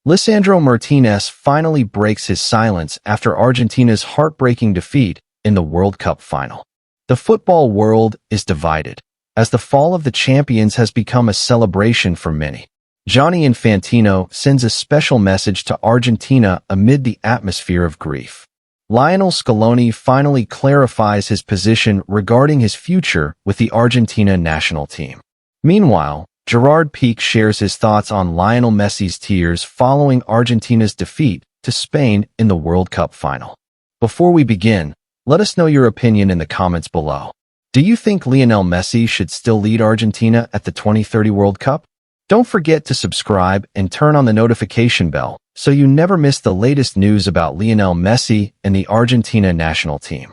Lisandro Martinez finally breaks his silence after Argentina's heartbreaking defeat in the World Cup final. The football world is divided, as the fall of the champions has become a celebration for many. Gianni Infantino sends a special message to Argentina amid the atmosphere of grief. Lionel Scaloni finally clarifies his position regarding his future with the Argentina national team. Meanwhile, Gerard Pique shares his thoughts on Lionel Messi's tears following Argentina's defeat to Spain in the World Cup final. Before we begin, let us know your opinion in the comments below. Do you think Lionel Messi should still lead Argentina at the 2030 World Cup? Don't forget to subscribe and turn on the notification bell so you never miss the latest news about Lionel Messi and the Argentina national team.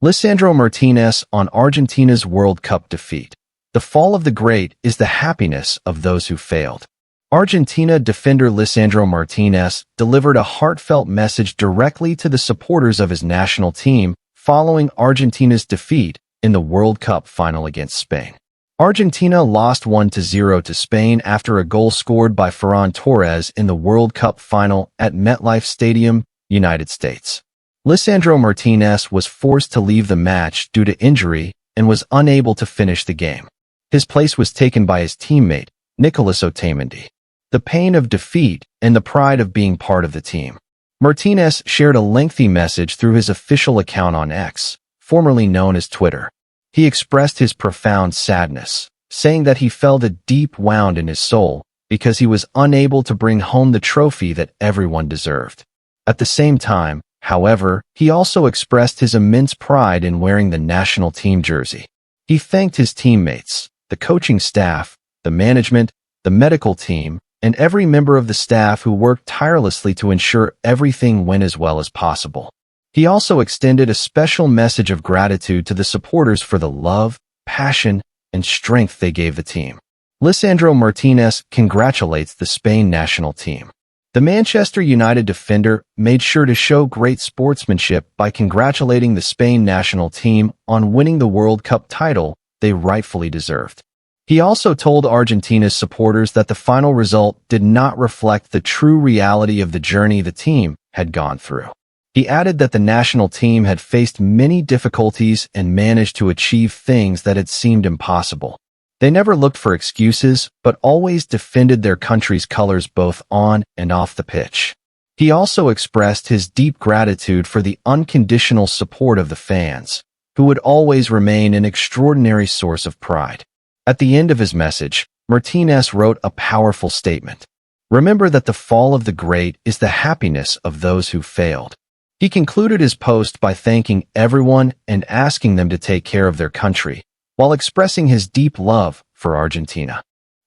Lisandro Martinez on Argentina's World Cup defeat. The fall of the great is the happiness of those who failed. Argentina defender Lisandro Martinez delivered a heartfelt message directly to the supporters of his national team following Argentina's defeat in the World Cup final against Spain. Argentina lost 1-0 to Spain after a goal scored by Ferran Torres in the World Cup final at MetLife Stadium, United States. Lisandro Martinez was forced to leave the match due to injury and was unable to finish the game. His place was taken by his teammate, Nicolas Otamendi. The pain of defeat and the pride of being part of the team. Martinez shared a lengthy message through his official account on X, formerly known as Twitter. He expressed his profound sadness, saying that he felt a deep wound in his soul because he was unable to bring home the trophy that everyone deserved. At the same time, however, he also expressed his immense pride in wearing the national team jersey. He thanked his teammates, the coaching staff, the management, the medical team, and every member of the staff who worked tirelessly to ensure everything went as well as possible. He also extended a special message of gratitude to the supporters for the love, passion, and strength they gave the team. Lisandro Martinez congratulates the Spain national team. The Manchester United defender made sure to show great sportsmanship by congratulating the Spain national team on winning the World Cup title they rightfully deserved. He also told Argentina's supporters that the final result did not reflect the true reality of the journey the team had gone through. He added that the national team had faced many difficulties and managed to achieve things that had seemed impossible. They never looked for excuses, but always defended their country's colors both on and off the pitch. He also expressed his deep gratitude for the unconditional support of the fans, who would always remain an extraordinary source of pride. At the end of his message, Martinez wrote a powerful statement. Remember that the fall of the great is the happiness of those who failed. He concluded his post by thanking everyone and asking them to take care of their country, while expressing his deep love for Argentina.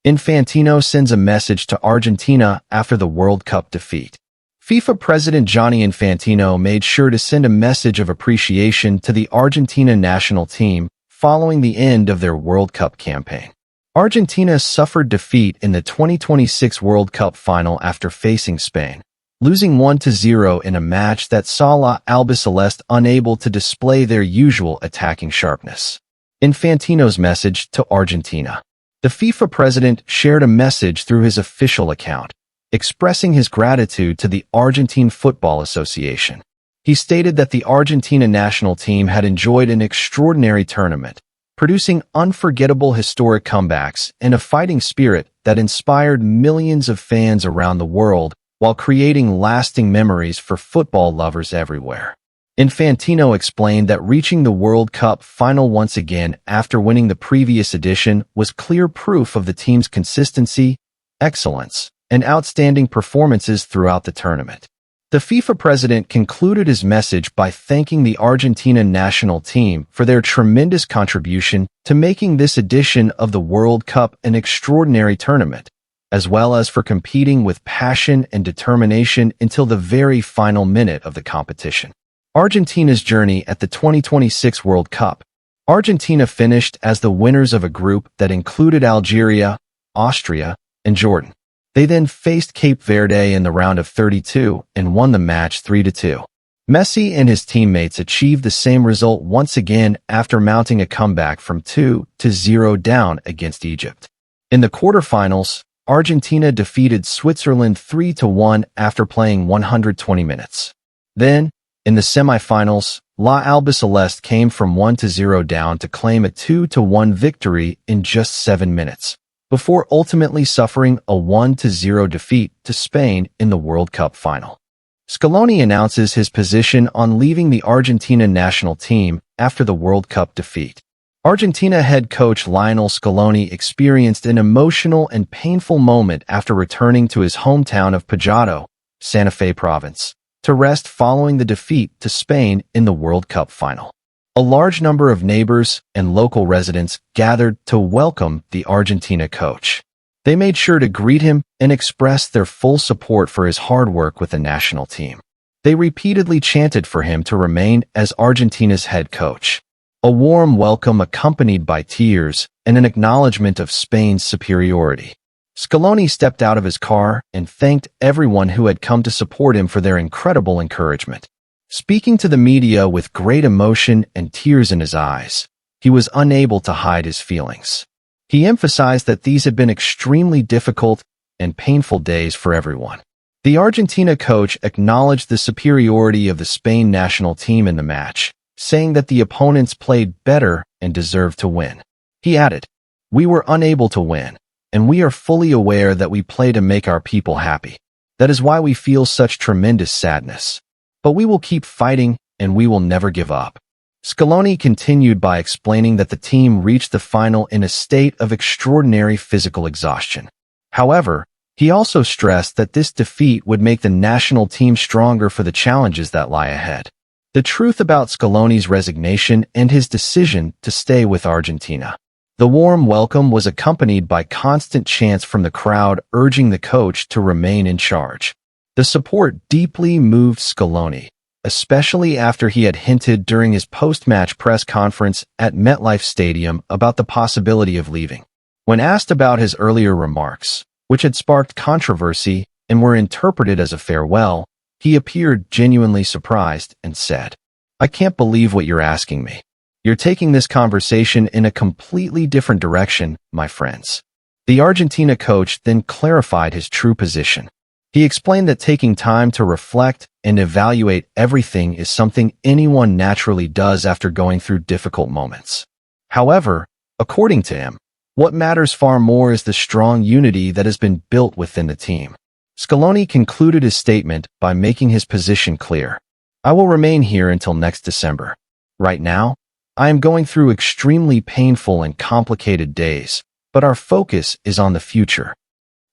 Infantino sends a message to Argentina after the World Cup defeat. FIFA President Gianni Infantino made sure to send a message of appreciation to the Argentina national team following the end of their World Cup campaign. Argentina suffered defeat in the 2026 World Cup final after facing Spain, losing 1-0 in a match that saw La Albiceleste unable to display their usual attacking sharpness. Infantino's message to Argentina. The FIFA president shared a message through his official account, expressing his gratitude to the Argentine Football Association. He stated that the Argentina national team had enjoyed an extraordinary tournament, producing unforgettable historic comebacks and a fighting spirit that inspired millions of fans around the world while creating lasting memories for football lovers everywhere. Infantino explained that reaching the World Cup final once again after winning the previous edition was clear proof of the team's consistency, excellence, and outstanding performances throughout the tournament. The FIFA president concluded his message by thanking the Argentina national team for their tremendous contribution to making this edition of the World Cup an extraordinary tournament, as well as for competing with passion and determination until the very final minute of the competition. Argentina's journey at the 2026 World Cup. Argentina finished as the winners of a group that included Algeria, Austria, and Jordan. They then faced Cape Verde in the round of 32 and won the match 3-2. Messi and his teammates achieved the same result once again after mounting a comeback from 2-0 down against Egypt. In the quarterfinals, Argentina defeated Switzerland 3-1 after playing 120 minutes. Then, in the semifinals, La Albiceleste came from 1-0 down to claim a 2-1 victory in just 7 minutes, before ultimately suffering a 1-0 defeat to Spain in the World Cup final. Scaloni announces his position on leaving the Argentina national team after the World Cup defeat. Argentina head coach Lionel Scaloni experienced an emotional and painful moment after returning to his hometown of Pajado, Santa Fe province, to rest following the defeat to Spain in the World Cup final. A large number of neighbors and local residents gathered to welcome the Argentina coach. They made sure to greet him and express their full support for his hard work with the national team. They repeatedly chanted for him to remain as Argentina's head coach. A warm welcome accompanied by tears and an acknowledgement of Spain's superiority. Scaloni stepped out of his car and thanked everyone who had come to support him for their incredible encouragement. Speaking to the media with great emotion and tears in his eyes, he was unable to hide his feelings. He emphasized that these had been extremely difficult and painful days for everyone. The Argentina coach acknowledged the superiority of the Spain national team in the match, saying that the opponents played better and deserved to win. He added, "We were unable to win, and we are fully aware that we play to make our people happy. That is why we feel such tremendous sadness. But we will keep fighting, and we will never give up." Scaloni continued by explaining that the team reached the final in a state of extraordinary physical exhaustion. However, he also stressed that this defeat would make the national team stronger for the challenges that lie ahead. The truth about Scaloni's resignation and his decision to stay with Argentina. The warm welcome was accompanied by constant chants from the crowd urging the coach to remain in charge. The support deeply moved Scaloni, especially after he had hinted during his post-match press conference at MetLife Stadium about the possibility of leaving. When asked about his earlier remarks, which had sparked controversy and were interpreted as a farewell, he appeared genuinely surprised and said, "I can't believe what you're asking me. You're taking this conversation in a completely different direction, my friends." The Argentina coach then clarified his true position. He explained that taking time to reflect and evaluate everything is something anyone naturally does after going through difficult moments. However, according to him, what matters far more is the strong unity that has been built within the team. Scaloni concluded his statement by making his position clear. "I will remain here until next December. Right now, I am going through extremely painful and complicated days, but our focus is on the future."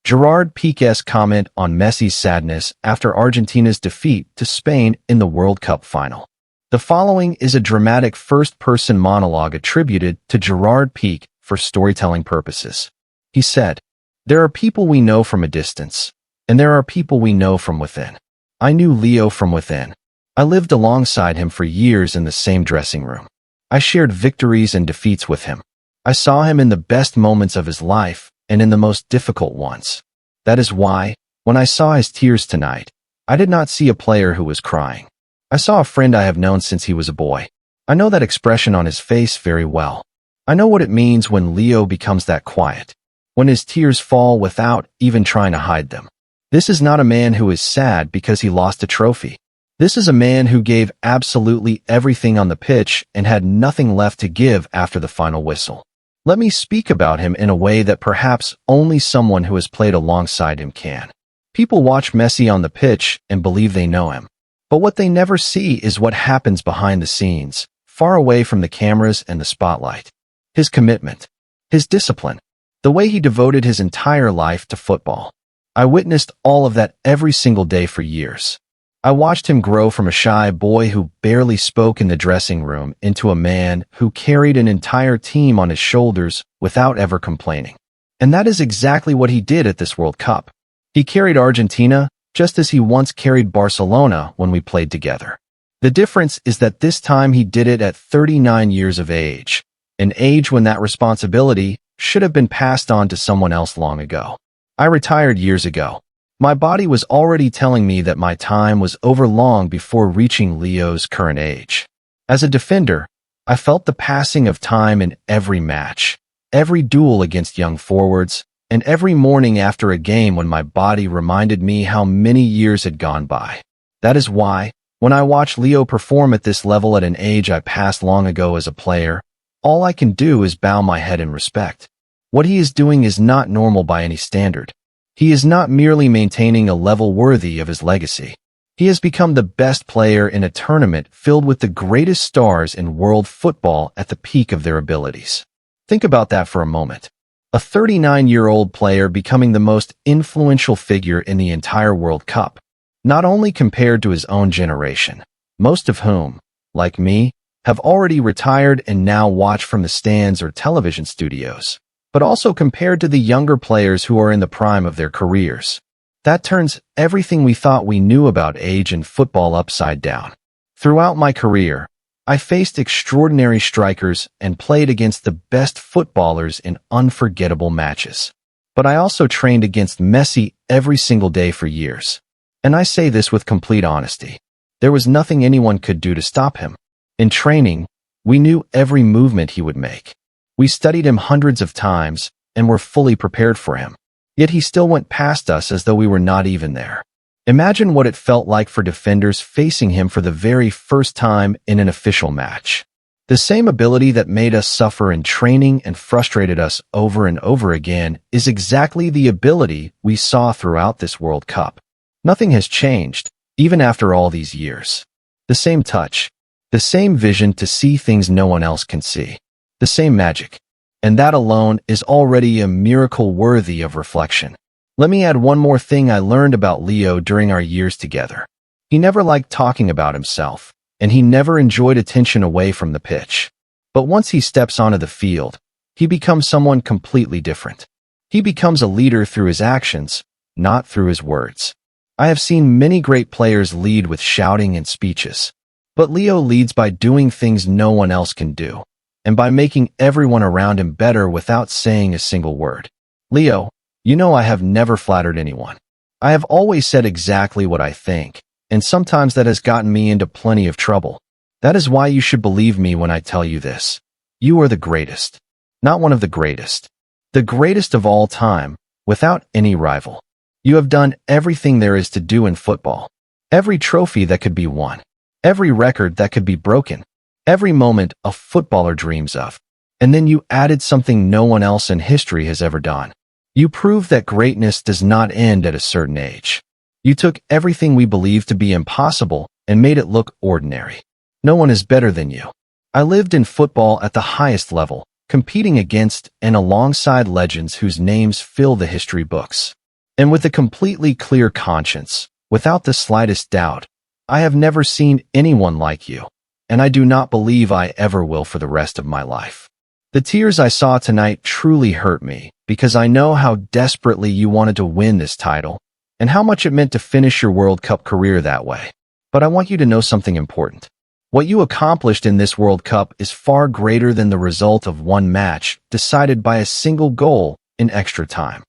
Gerard Pique's comment on Messi's sadness after Argentina's defeat to Spain in the World Cup final. The following is a dramatic first-person monologue attributed to Gerard Pique for storytelling purposes. He said, "There are people we know from a distance, and there are people we know from within. I knew Leo from within. I lived alongside him for years in the same dressing room. I shared victories and defeats with him. I saw him in the best moments of his life and in the most difficult ones. That is why, when I saw his tears tonight, I did not see a player who was crying. I saw a friend I have known since he was a boy. I know that expression on his face very well. I know what it means when Leo becomes that quiet, when his tears fall without even trying to hide them. This is not a man who is sad because he lost a trophy. This is a man who gave absolutely everything on the pitch and had nothing left to give after the final whistle. Let me speak about him in a way that perhaps only someone who has played alongside him can. People watch Messi on the pitch and believe they know him. But what they never see is what happens behind the scenes, far away from the cameras and the spotlight. His commitment, his discipline, the way he devoted his entire life to football. I witnessed all of that every single day for years. I watched him grow from a shy boy who barely spoke in the dressing room into a man who carried an entire team on his shoulders without ever complaining. And that is exactly what he did at this World Cup. He carried Argentina just as he once carried Barcelona when we played together. The difference is that this time he did it at 39 years of age, an age when that responsibility should have been passed on to someone else long ago. I retired years ago. My body was already telling me that my time was over long before reaching Leo's current age. As a defender, I felt the passing of time in every match, every duel against young forwards, and every morning after a game when my body reminded me how many years had gone by. That is why, when I watch Leo perform at this level at an age I passed long ago as a player, all I can do is bow my head in respect. What he is doing is not normal by any standard. He is not merely maintaining a level worthy of his legacy. He has become the best player in a tournament filled with the greatest stars in world football at the peak of their abilities. Think about that for a moment. A 39-year-old player becoming the most influential figure in the entire World Cup, not only compared to his own generation, most of whom, like me, have already retired and now watch from the stands or television studios, but also compared to the younger players who are in the prime of their careers. That turns everything we thought we knew about age and football upside down. Throughout my career, I faced extraordinary strikers and played against the best footballers in unforgettable matches. But I also trained against Messi every single day for years. And I say this with complete honesty. There was nothing anyone could do to stop him. In training, we knew every movement he would make. We studied him hundreds of times and were fully prepared for him. Yet he still went past us as though we were not even there. Imagine what it felt like for defenders facing him for the very first time in an official match. The same ability that made us suffer in training and frustrated us over and over again is exactly the ability we saw throughout this World Cup. Nothing has changed, even after all these years. The same touch, the same vision to see things no one else can see, the same magic. And that alone is already a miracle worthy of reflection. Let me add one more thing I learned about Leo during our years together. He never liked talking about himself, and he never enjoyed attention away from the pitch. But once he steps onto the field, he becomes someone completely different. He becomes a leader through his actions, not through his words. I have seen many great players lead with shouting and speeches. But Leo leads by doing things no one else can do, and by making everyone around him better without saying a single word. Leo, you know I have never flattered anyone. I have always said exactly what I think, and sometimes that has gotten me into plenty of trouble. That is why you should believe me when I tell you this. You are the greatest. Not one of the greatest. The greatest of all time, without any rival. You have done everything there is to do in football. Every trophy that could be won. Every record that could be broken. Every moment a footballer dreams of. And then you added something no one else in history has ever done. You proved that greatness does not end at a certain age. You took everything we believed to be impossible and made it look ordinary. No one is better than you. I lived in football at the highest level, competing against and alongside legends whose names fill the history books. And with a completely clear conscience, without the slightest doubt, I have never seen anyone like you, and I do not believe I ever will for the rest of my life. The tears I saw tonight truly hurt me, because I know how desperately you wanted to win this title, and how much it meant to finish your World Cup career that way. But I want you to know something important. What you accomplished in this World Cup is far greater than the result of one match decided by a single goal in extra time.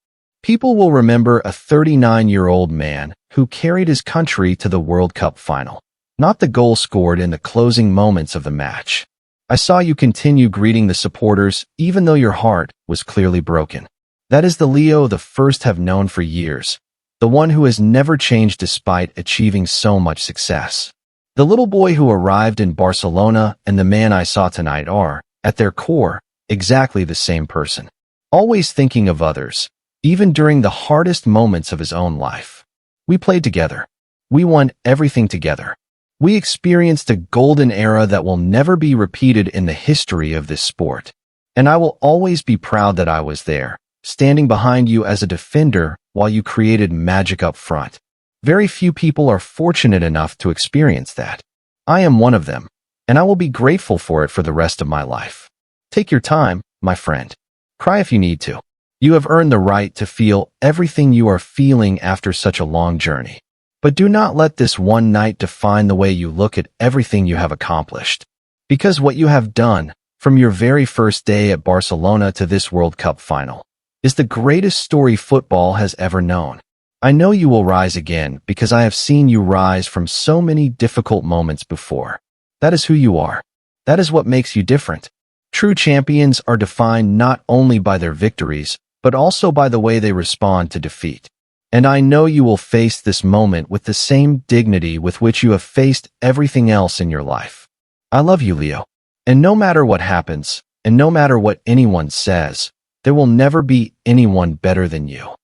People will remember a 39-year-old man who carried his country to the World Cup final, not the goal scored in the closing moments of the match. I saw you continue greeting the supporters even though your heart was clearly broken. That is the Leo the first have known for years, the one who has never changed despite achieving so much success. The little boy who arrived in Barcelona and the man I saw tonight are, at their core, exactly the same person. Always thinking of others, even during the hardest moments of his own life. We played together. We won everything together. We experienced a golden era that will never be repeated in the history of this sport. And I will always be proud that I was there, standing behind you as a defender while you created magic up front. Very few people are fortunate enough to experience that. I am one of them, and I will be grateful for it for the rest of my life. Take your time, my friend. Cry if you need to. You have earned the right to feel everything you are feeling after such a long journey. But do not let this one night define the way you look at everything you have accomplished. Because what you have done, from your very first day at Barcelona to this World Cup final, is the greatest story football has ever known. I know you will rise again because I have seen you rise from so many difficult moments before. That is who you are. That is what makes you different. True champions are defined not only by their victories, but also by the way they respond to defeat. And I know you will face this moment with the same dignity with which you have faced everything else in your life. I love you, Leo. And no matter what happens, and no matter what anyone says, there will never be anyone better than you.